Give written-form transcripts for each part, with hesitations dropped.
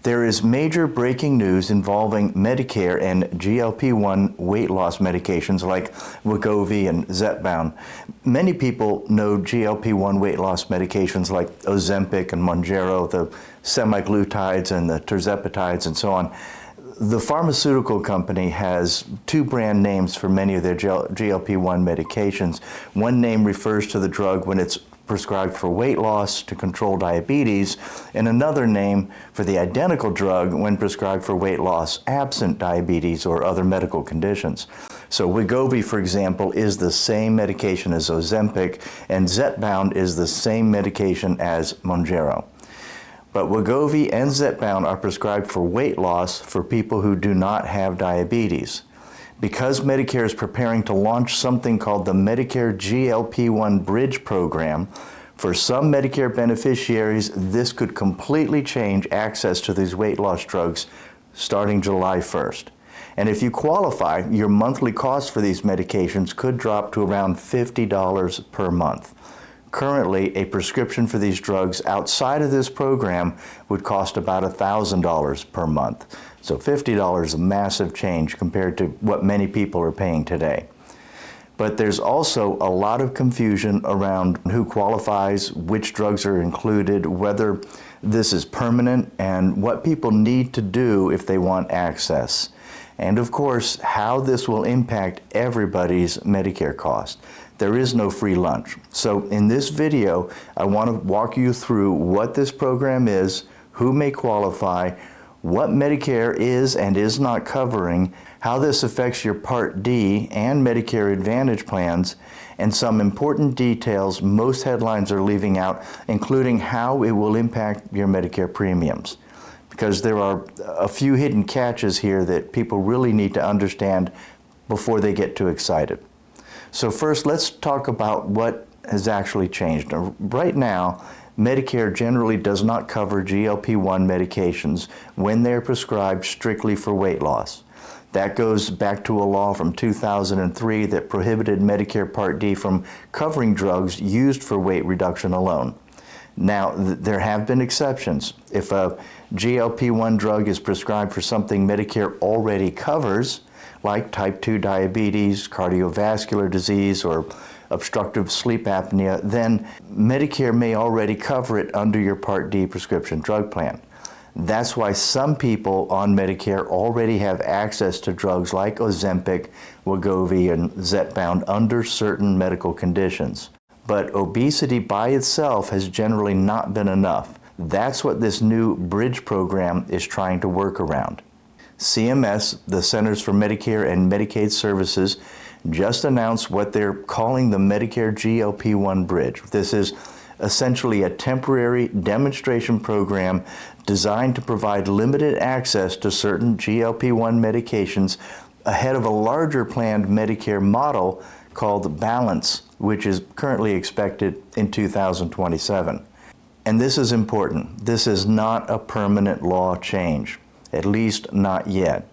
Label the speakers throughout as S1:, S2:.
S1: There is major breaking news involving Medicare and GLP-1 weight loss medications like Wegovy and Zepbound. Many people know GLP-1 weight loss medications like Ozempic and Mounjaro, the Semaglutides and the Tirzepatides and so on. The pharmaceutical company has two brand names for many of their GLP-1 medications. One name refers to the drug when it's prescribed for weight loss to control diabetes, and another name for the identical drug when prescribed for weight loss absent diabetes or other medical conditions. So Wegovy, for example, is the same medication as Ozempic, and Zepbound is the same medication as Mounjaro. But Wegovy and Zepbound are prescribed for weight loss for people who do not have diabetes. Because Medicare is preparing to launch something called the Medicare GLP-1 Bridge Program, for some Medicare beneficiaries, this could completely change access to these weight loss drugs starting July 1st. And if you qualify, your monthly cost for these medications could drop to around $50 per month. Currently, a prescription for these drugs outside of this program would cost about $1,000 per month. So $50 is a massive change compared to what many people are paying today. But there's also a lot of confusion around who qualifies, which drugs are included, whether this is permanent, and what people need to do if they want access. And of course, how this will impact everybody's Medicare cost. There is no free lunch. So in this video, I want to walk you through what this program is, who may qualify, what Medicare is and is not covering, how this affects your Part D and Medicare Advantage plans, and some important details most headlines are leaving out, including how it will impact your Medicare premiums. Because there are a few hidden catches here that people really need to understand before they get too excited. So first, let's talk about what has actually changed. Right now, Medicare generally does not cover GLP-1 medications when they're prescribed strictly for weight loss. That goes back to a law from 2003 that prohibited Medicare Part D from covering drugs used for weight reduction alone. Now, there have been exceptions. If a GLP-1 drug is prescribed for something Medicare already covers, like type 2 diabetes, cardiovascular disease, or obstructive sleep apnea, then Medicare may already cover it under your Part D prescription drug plan. That's why some people on Medicare already have access to drugs like Ozempic, Wegovy, and Zepbound under certain medical conditions. But obesity by itself has generally not been enough. That's what this new Bridge program is trying to work around. CMS, the Centers for Medicare and Medicaid Services, just announced what they're calling the Medicare GLP-1 Bridge. This is essentially a temporary demonstration program designed to provide limited access to certain GLP-1 medications ahead of a larger planned Medicare model called Balance, which is currently expected in 2027. And this is important. This is not a permanent law change, at least not yet.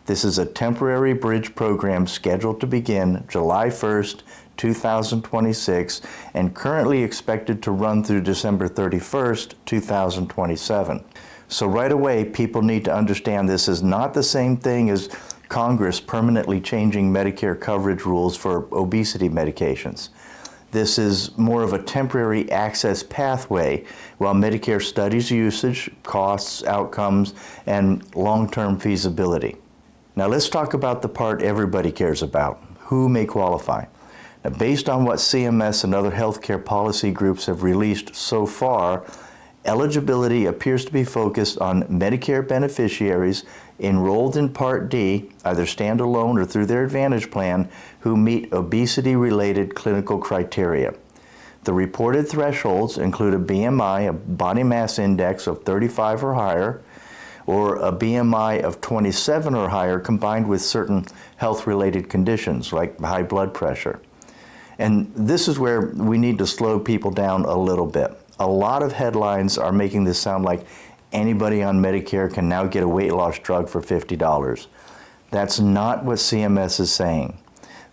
S1: This is a temporary bridge program scheduled to begin July 1st, 2026, and currently expected to run through December 31st, 2027. So right away, people need to understand this is not the same thing as Congress permanently changing Medicare coverage rules for obesity medications. This is more of a temporary access pathway while Medicare studies usage, costs, outcomes, and long-term feasibility. Now let's talk about the part everybody cares about, who may qualify. Now, based on what CMS and other healthcare policy groups have released so far, eligibility appears to be focused on Medicare beneficiaries enrolled in Part D, either standalone or through their Advantage plan, who meet obesity-related clinical criteria. The reported thresholds include a BMI, a body mass index of 35 or higher, or a BMI of 27 or higher combined with certain health-related conditions like high blood pressure. And this is where we need to slow people down a little bit. A lot of headlines are making this sound like anybody on Medicare can now get a weight loss drug for $50. That's not what CMS is saying.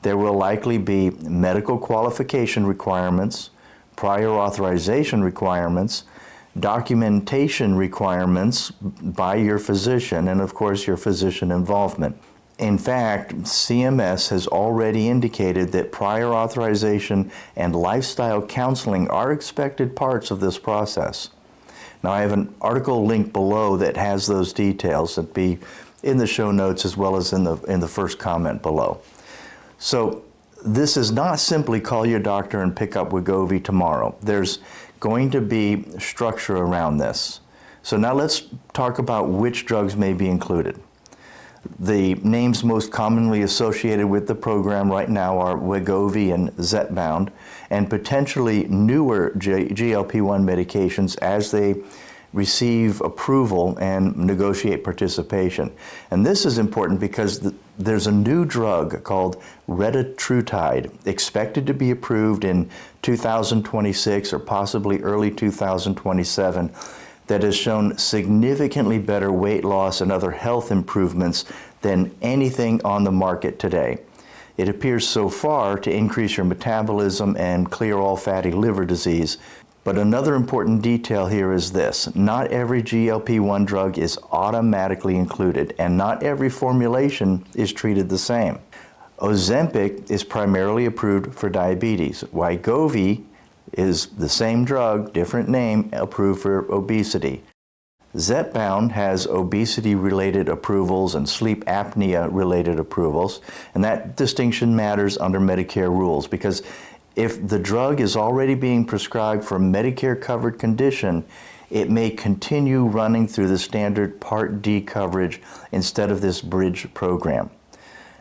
S1: There will likely be medical qualification requirements, prior authorization requirements, documentation requirements by your physician, and of course your physician involvement. In fact, CMS has already indicated that prior authorization and lifestyle counseling are expected parts of this process. Now, I have an article linked below that has those details that be in the show notes as well as in the first comment below. So this is not simply call your doctor and pick up Wegovy tomorrow. There's going to be structure around this. So now let's talk about which drugs may be included. The names most commonly associated with the program right now are Wegovy and Zepbound, and potentially newer GLP-1 medications as they receive approval and negotiate participation. And this is important because there's a new drug called Retatrutide expected to be approved in 2026 or possibly early 2027 that has shown significantly better weight loss and other health improvements than anything on the market today. It appears so far to increase your metabolism and clear all fatty liver disease. But another important detail here is this: not every GLP-1 drug is automatically included, and not every formulation is treated the same. Ozempic is primarily approved for diabetes. Wegovy is the same drug, different name, approved for obesity. Zepbound has obesity-related approvals and sleep apnea-related approvals, and that distinction matters under Medicare rules because if the drug is already being prescribed for a Medicare-covered condition, it may continue running through the standard Part D coverage instead of this bridge program.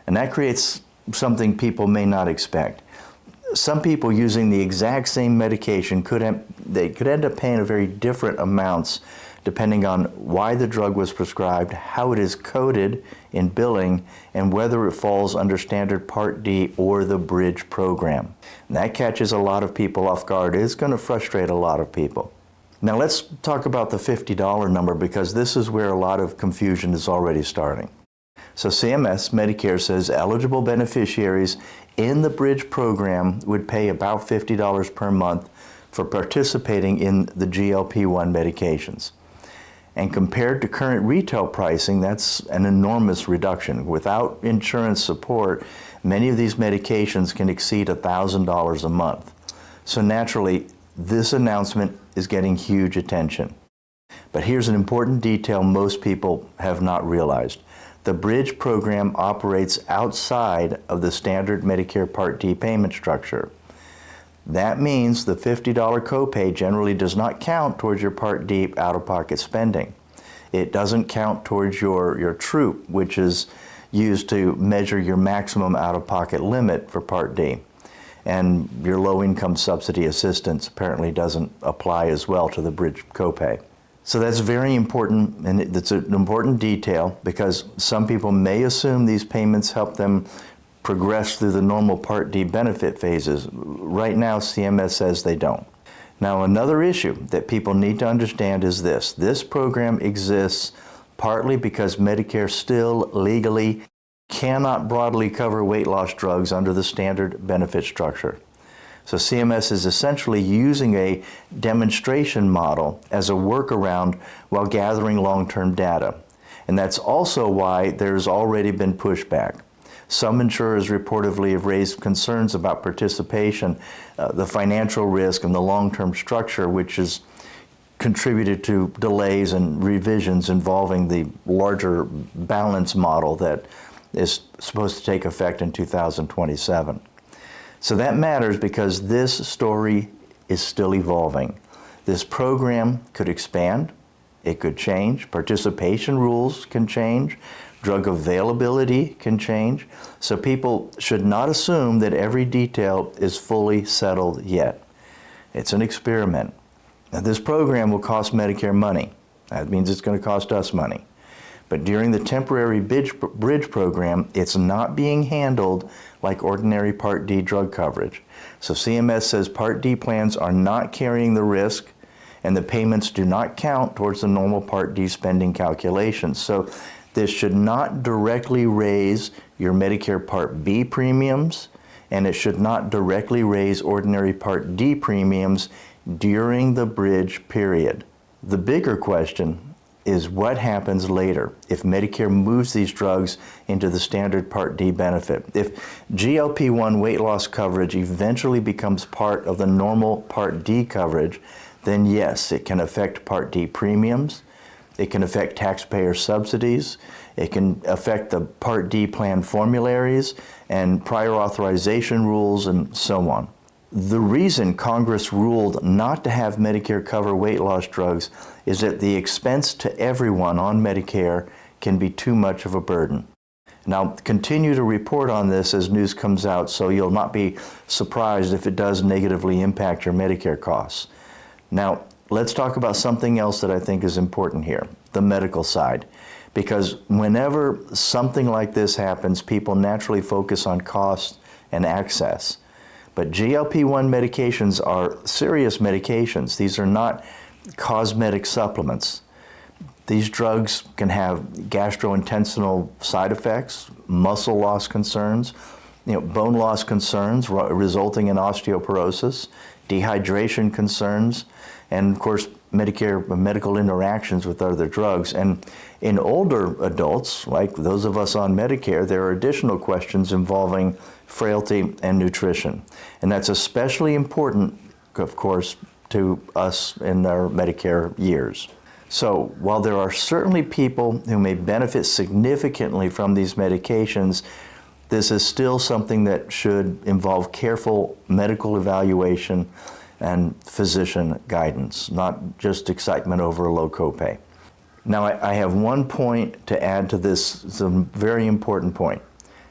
S1: And that creates something people may not expect. Some people using the exact same medication could end up paying a very different amounts depending on why the drug was prescribed, how it is coded in billing, and whether it falls under standard Part D or the bridge program. And that catches a lot of people off guard. It's going to frustrate a lot of people. Now let's talk about the $50 number because this is where a lot of confusion is already starting. So CMS, Medicare, says eligible beneficiaries in the bridge program would pay about $50 per month for participating in the GLP-1 medications. And compared to current retail pricing, that's an enormous reduction. Without insurance support, many of these medications can exceed $1,000 a month. So naturally, this announcement is getting huge attention. But here's an important detail most people have not realized. The bridge program operates outside of the standard Medicare Part D payment structure. That means the $50 copay generally does not count towards your Part D out-of-pocket spending. It doesn't count towards your TROOP, which is used to measure your maximum out-of-pocket limit for Part D. And your low-income subsidy assistance apparently doesn't apply as well to the bridge copay. So that's very important, and it's an important detail because some people may assume these payments help them progress through the normal Part D benefit phases. Right now, CMS says they don't. Now, another issue that people need to understand is this. This program exists partly because Medicare still legally cannot broadly cover weight loss drugs under the standard benefit structure. So CMS is essentially using a demonstration model as a workaround while gathering long-term data. And that's also why there's already been pushback. Some insurers reportedly have raised concerns about participation, the financial risk, and the long-term structure, which has contributed to delays and revisions involving the larger balance model that is supposed to take effect in 2027. So that matters because this story is still evolving. This program could expand, it could change, participation rules can change, drug availability can change, so people should not assume that every detail is fully settled yet. It's an experiment. Now, this program will cost Medicare money. That means it's going to cost us money. But during the temporary bridge program, it's not being handled like ordinary Part D drug coverage. So CMS says Part D plans are not carrying the risk, and the payments do not count towards the normal Part D spending calculations. So this should not directly raise your Medicare Part B premiums, and it should not directly raise ordinary Part D premiums during the bridge period. The bigger question is what happens later if Medicare moves these drugs into the standard Part D benefit. If GLP-1 weight loss coverage eventually becomes part of the normal Part D coverage, then yes, it can affect Part D premiums, it can affect taxpayer subsidies, it can affect the Part D plan formularies and prior authorization rules and so on. The reason Congress ruled not to have Medicare cover weight loss drugs is that the expense to everyone on Medicare can be too much of a burden. And I'll continue to report on this as news comes out, so you'll not be surprised if it does negatively impact your Medicare costs. Now, let's talk about something else that I think is important here, the medical side. Because whenever something like this happens, people naturally focus on cost and access. But GLP-1 medications are serious medications. These are not cosmetic supplements. These drugs can have gastrointestinal side effects, muscle loss concerns, bone loss concerns resulting in osteoporosis, dehydration concerns, and of course medical interactions with other drugs. And in older adults, like those of us on Medicare, there are additional questions involving frailty and nutrition. And that's especially important, of course, to us in our Medicare years. So while there are certainly people who may benefit significantly from these medications, this is still something that should involve careful medical evaluation and physician guidance, not just excitement over a low copay. Now, I have one point to add to this. It's a very important point.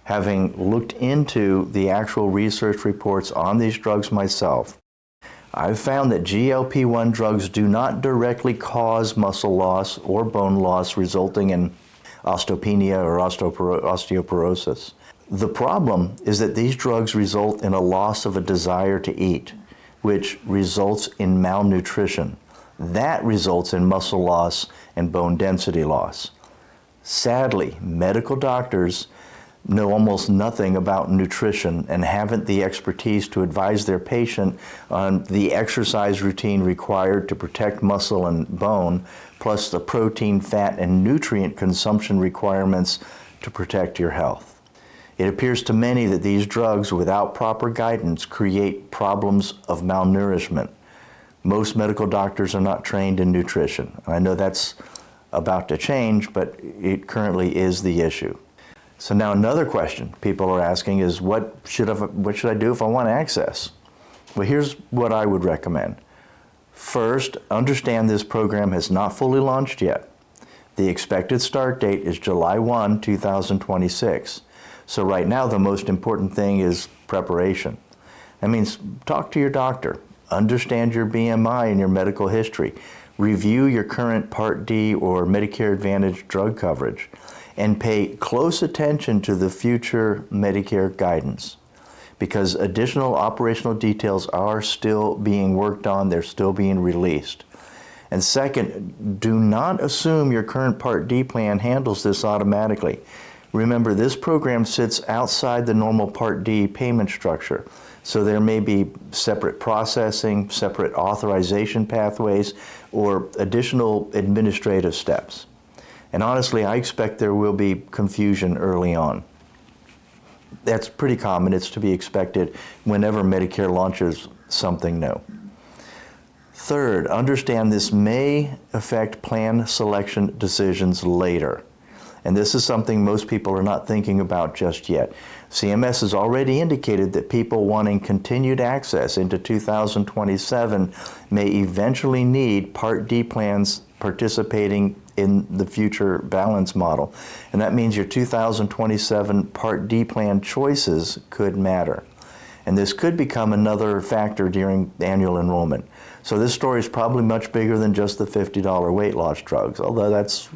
S1: Having looked into the actual research reports on these drugs myself, I've found that GLP-1 drugs do not directly cause muscle loss or bone loss resulting in osteopenia or osteoporosis. The problem is that these drugs result in a loss of a desire to eat, which results in malnutrition. That results in muscle loss and bone density loss. Sadly, medical doctors know almost nothing about nutrition and haven't the expertise to advise their patient on the exercise routine required to protect muscle and bone, plus the protein, fat, and nutrient consumption requirements to protect your health. It appears to many that these drugs, without proper guidance, create problems of malnourishment. Most medical doctors are not trained in nutrition. I know that's about to change, but it currently is the issue. So now another question people are asking is, what should I do if I want access? Well, here's what I would recommend. First, understand this program has not fully launched yet. The expected start date is July 1, 2026. So right now, the most important thing is preparation. That means talk to your doctor, understand your BMI and your medical history, review your current Part D or Medicare Advantage drug coverage, and pay close attention to the future Medicare guidance, because additional operational details are still being worked on, they're still being released. And second, do not assume your current Part D plan handles this automatically. Remember, this program sits outside the normal Part D payment structure, so there may be separate processing, separate authorization pathways, or additional administrative steps. And honestly, I expect there will be confusion early on. That's pretty common. It's to be expected whenever Medicare launches something new. Third, understand this may affect plan selection decisions later. And this is something most people are not thinking about just yet. CMS has already indicated that people wanting continued access into 2027 may eventually need Part D plans participating in the future balance model. And that means your 2027 Part D plan choices could matter. And this could become another factor during annual enrollment. So this story is probably much bigger than just the $50 weight loss drugs, although that's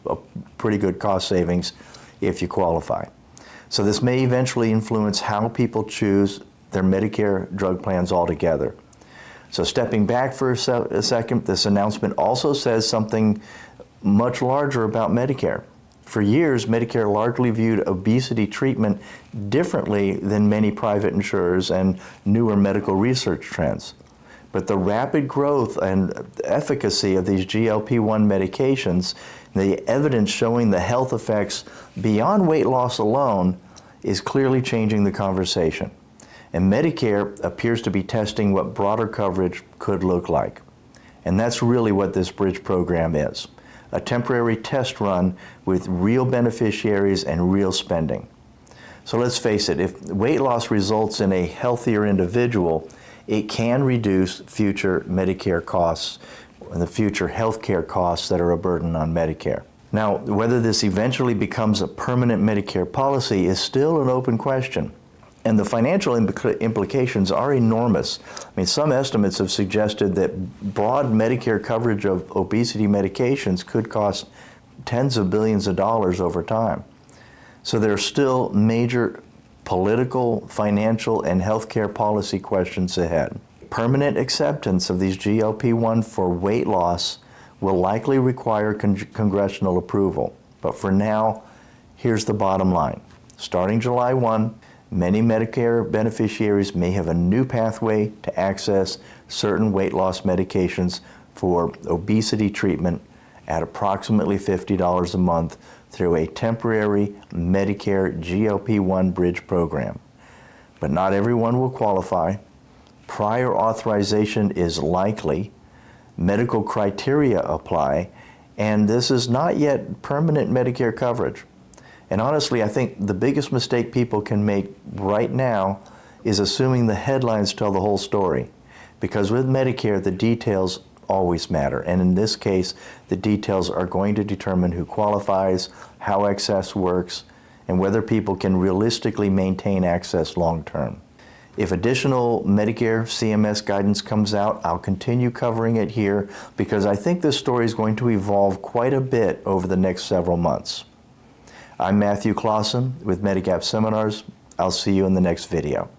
S1: a pretty good cost savings if you qualify. So this may eventually influence how people choose their Medicare drug plans altogether. So stepping back for a second, this announcement also says something much larger about Medicare. For years, Medicare largely viewed obesity treatment differently than many private insurers and newer medical research trends. But the rapid growth and efficacy of these GLP-1 medications, the evidence showing the health effects beyond weight loss alone, is clearly changing the conversation. And Medicare appears to be testing what broader coverage could look like. And that's really what this bridge program is. A temporary test run with real beneficiaries and real spending. So let's face it, if weight loss results in a healthier individual, it can reduce future Medicare costs and the future health care costs that are a burden on Medicare. Now, whether this eventually becomes a permanent Medicare policy is still an open question. And the financial implications are enormous. I mean, some estimates have suggested that broad Medicare coverage of obesity medications could cost tens of billions of dollars over time. So there are still major political, financial, and healthcare policy questions ahead. Permanent acceptance of these GLP-1 for weight loss will likely require congressional approval. But for now, here's the bottom line. Starting July 1, many Medicare beneficiaries may have a new pathway to access certain weight loss medications for obesity treatment at approximately $50 a month through a temporary Medicare GLP-1 Bridge Program. But not everyone will qualify. Prior authorization is likely. Medical criteria apply. And this is not yet permanent Medicare coverage. And honestly, I think the biggest mistake people can make right now is assuming the headlines tell the whole story. Because with Medicare, the details always matter. And in this case, the details are going to determine who qualifies, how access works, and whether people can realistically maintain access long term. If additional Medicare CMS guidance comes out, I'll continue covering it here because I think this story is going to evolve quite a bit over the next several months. I'm Matthew Clausen with Medigap Seminars. I'll see you in the next video.